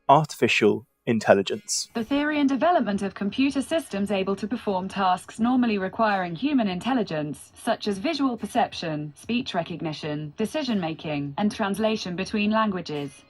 Artificial intelligence. The theory and development of computer systems able to perform tasks normally requiring human intelligence, such as visual perception, speech recognition, decision-making, and translation between languages.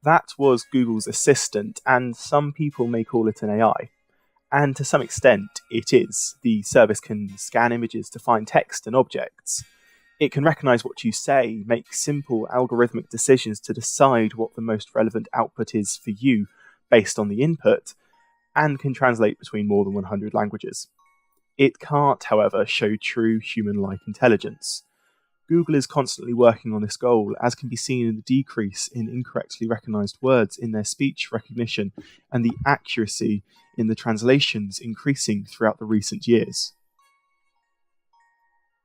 That was Google's Assistant, and some people may call it an AI. And to some extent, it is. The service can scan images to find text and objects. It can recognize what you say, make simple algorithmic decisions to decide what the most relevant output is for you based on the input, and can translate between more than 100 languages. It can't, however, show true human-like intelligence. Google is constantly working on this goal, as can be seen in the decrease in incorrectly recognized words in their speech recognition and the accuracy in the translations increasing throughout the recent years.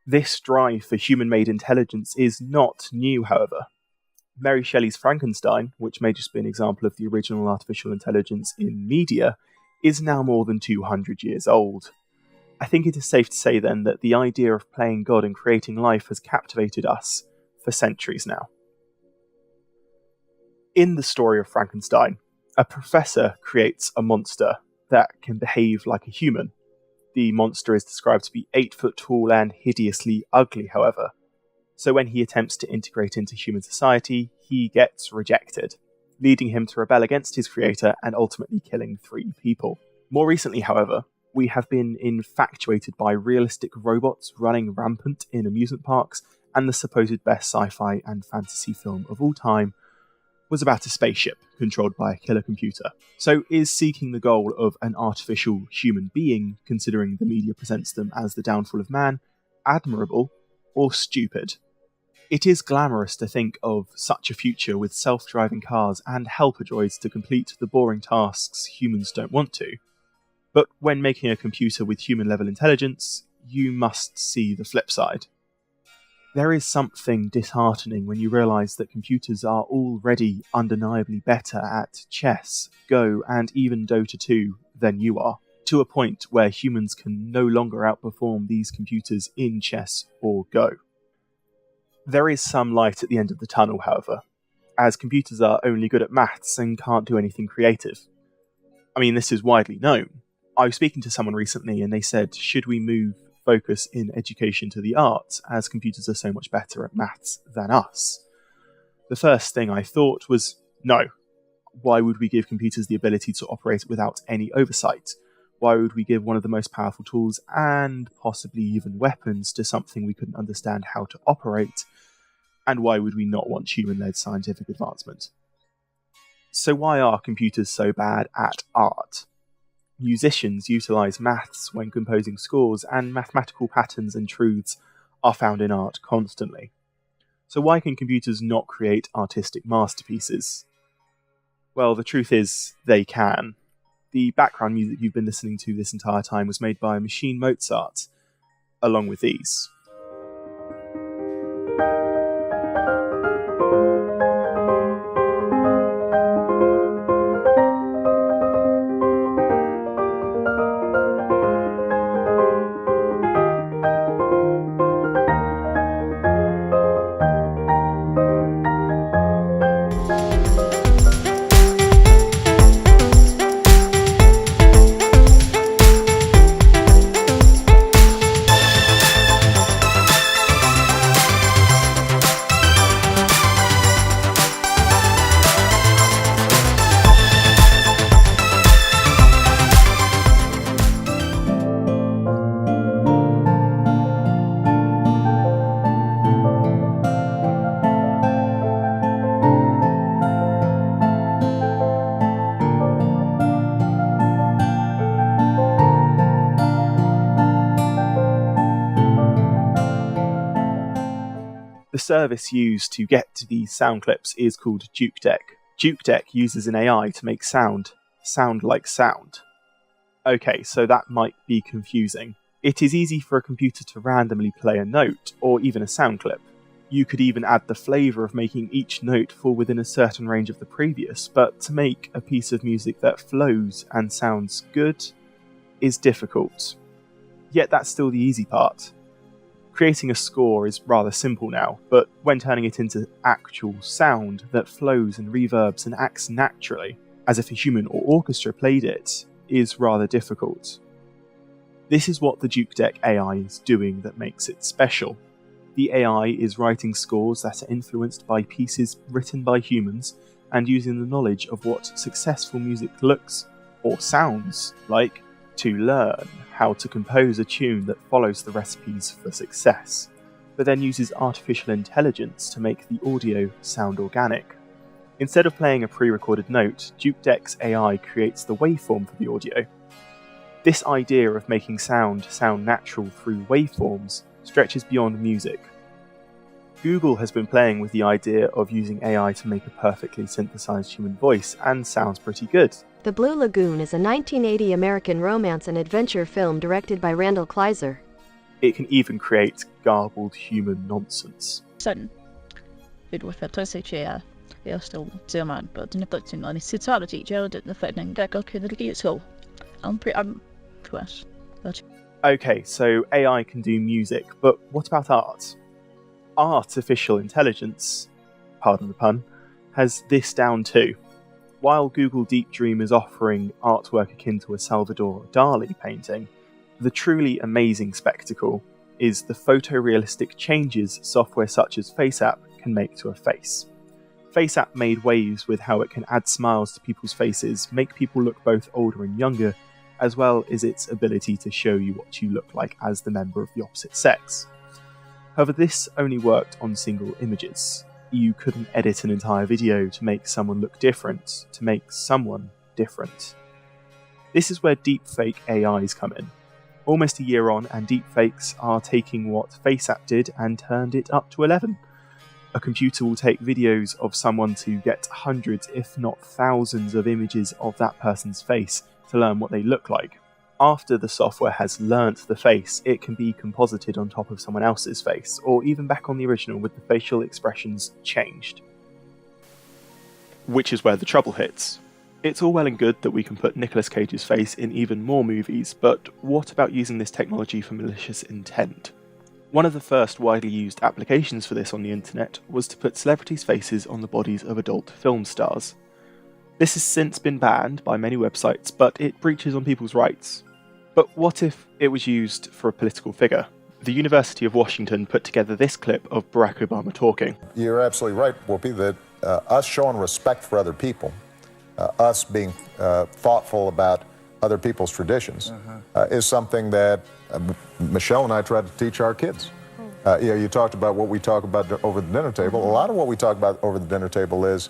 This drive for human-made intelligence is not new, however. Mary Shelley's Frankenstein, which may just be an example of the original artificial intelligence in media, is now more than 200 years old. I think it is safe to say then that the idea of playing God and creating life has captivated us for centuries now. In the story of Frankenstein, a professor creates a monster that can behave like a human. The monster is described to be 8 foot tall and hideously ugly, however. So when he attempts to integrate into human society, he gets rejected, leading him to rebel against his creator and ultimately killing 3 people. More recently, however, we have been infatuated by realistic robots running rampant in amusement parks, and the supposed best sci-fi and fantasy film of all time was about a spaceship controlled by a killer computer. So is seeking the goal of an artificial human being, considering the media presents them as the downfall of man, admirable or stupid? It is glamorous to think of such a future with self-driving cars and helper droids to complete the boring tasks humans don't want to. But when making a computer with human-level intelligence, you must see the flip side. There is something disheartening when you realise that computers are already undeniably better at chess, Go, and even Dota 2 than you are, to a point where humans can no longer outperform these computers in chess or Go. There is some light at the end of the tunnel, however, as computers are only good at maths and can't do anything creative. I mean, this is widely known. I was speaking to someone recently and they said, should we move focus in education to the arts, as computers are so much better at maths than us? The first thing I thought was, no. Why would we give computers the ability to operate without any oversight? Why would we give one of the most powerful tools, and possibly even weapons, to something we couldn't understand how to operate? And why would we not want human-led scientific advancement? So why are computers so bad at art? Musicians utilise maths when composing scores, and mathematical patterns and truths are found in art constantly. So why can computers not create artistic masterpieces? Well, the truth is, they can. The background music you've been listening to this entire time was made by Machine Mozart, along with these. The service used to get to these sound clips is called JukeDeck. JukeDeck uses an AI to make sound like sound. Okay, so that might be confusing. It is easy for a computer to randomly play a note, or even a sound clip. You could even add the flavour of making each note fall within a certain range of the previous, but to make a piece of music that flows and sounds good is difficult. Yet that's still the easy part. Creating a score is rather simple now, but when turning it into actual sound that flows and reverbs and acts naturally, as if a human or orchestra played it, is rather difficult. This is what the Duke Deck AI is doing that makes it special. The AI is writing scores that are influenced by pieces written by humans and using the knowledge of what successful music looks or sounds like to learn how to compose a tune that follows the recipes for success, but then uses artificial intelligence to make the audio sound organic. Instead of playing a pre-recorded note, Duke Deck's AI creates the waveform for the audio. This idea of making sound natural through waveforms stretches beyond music. Google has been playing with the idea of using AI to make a perfectly synthesized human voice, and sounds pretty good. The Blue Lagoon is a 1980 American romance and adventure film directed by Randall Kleiser. It can even create garbled human nonsense. Sådan vil du fatte sig at jeg står til mig, but den er blevet til noget citat jo den effekten der godt kan det så. I'm to us. Okay, so AI can do music, but what about art? Artificial intelligence, pardon the pun, has this down too. While Google Deep Dream is offering artwork akin to a Salvador Dali painting, the truly amazing spectacle is the photorealistic changes software such as FaceApp can make to a face. FaceApp made waves with how it can add smiles to people's faces, make people look both older and younger, as well as its ability to show you what you look like as the member of the opposite sex. However, this only worked on single images. You couldn't edit an entire video to make someone look different, to make someone different. This is where deepfake AIs come in. Almost a year on, and deepfakes are taking what FaceApp did and turned it up to 11. A computer will take videos of someone to get hundreds, if not thousands, of images of that person's face to learn what they look like. After the software has learnt the face, it can be composited on top of someone else's face, or even back on the original with the facial expressions changed. Which is where the trouble hits. It's all well and good that we can put Nicolas Cage's face in even more movies, but what about using this technology for malicious intent? One of the first widely used applications for this on the internet was to put celebrities' faces on the bodies of adult film stars. This has since been banned by many websites, but it breaches on people's rights. But what if it was used for a political figure? The University of Washington put together this clip of Barack Obama talking. You're absolutely right, Whoopi, that us showing respect for other people, us being thoughtful about other people's traditions, is something that Michelle and I try to teach our kids. You talked about what we talk about over the dinner table. A lot of what we talk about over the dinner table is,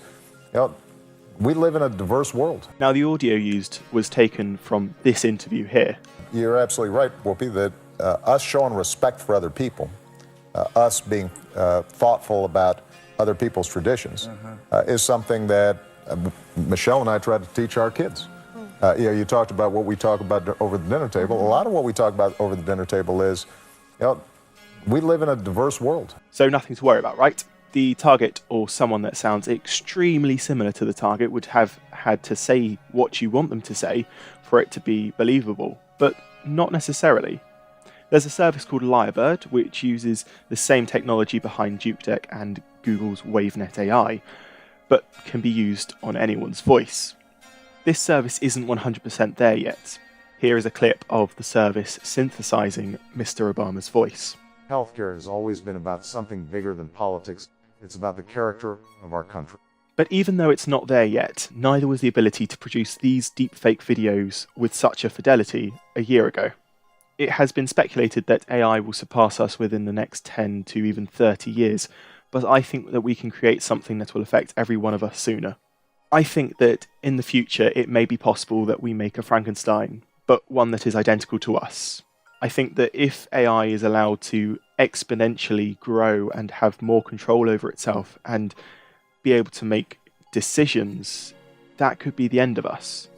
we live in a diverse world. Now, the audio used was taken from this interview here. You're absolutely right, Whoopi, that us showing respect for other people, us being thoughtful about other people's traditions, is something that Michelle and I try to teach our kids. You talked about what we talk about over the dinner table. A lot of what we talk about over the dinner table is, we live in a diverse world. So nothing to worry about, right? The target, or someone that sounds extremely similar to the target, would have had to say what you want them to say for it to be believable, but not necessarily. There's a service called Lyrebird, which uses the same technology behind Duke Deck and Google's WaveNet AI, but can be used on anyone's voice. This service isn't 100% there yet. Here is a clip of the service synthesizing Mr. Obama's voice. Healthcare has always been about something bigger than politics. It's about the character of our country. But even though it's not there yet, neither was the ability to produce these deepfake videos with such a fidelity a year ago. It has been speculated that AI will surpass us within the next 10 to even 30 years, but I think that we can create something that will affect every one of us sooner. I think that in the future it may be possible that we make a Frankenstein, but one that is identical to us. I think that if AI is allowed to exponentially grow and have more control over itself and be able to make decisions, that could be the end of us.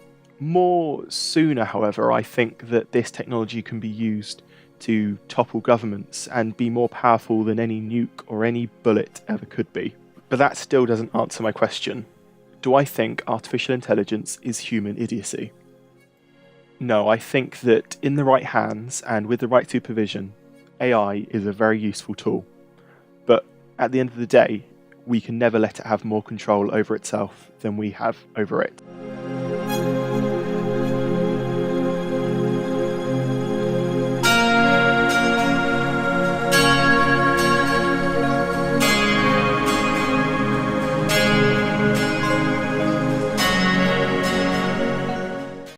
More sooner, however, I think that this technology can be used to topple governments and be more powerful than any nuke or any bullet ever could be. But that still doesn't answer my question. Do I think artificial intelligence is human idiocy? No, I think that in the right hands and with the right supervision, AI is a very useful tool, but at the end of the day, we can never let it have more control over itself than we have over it.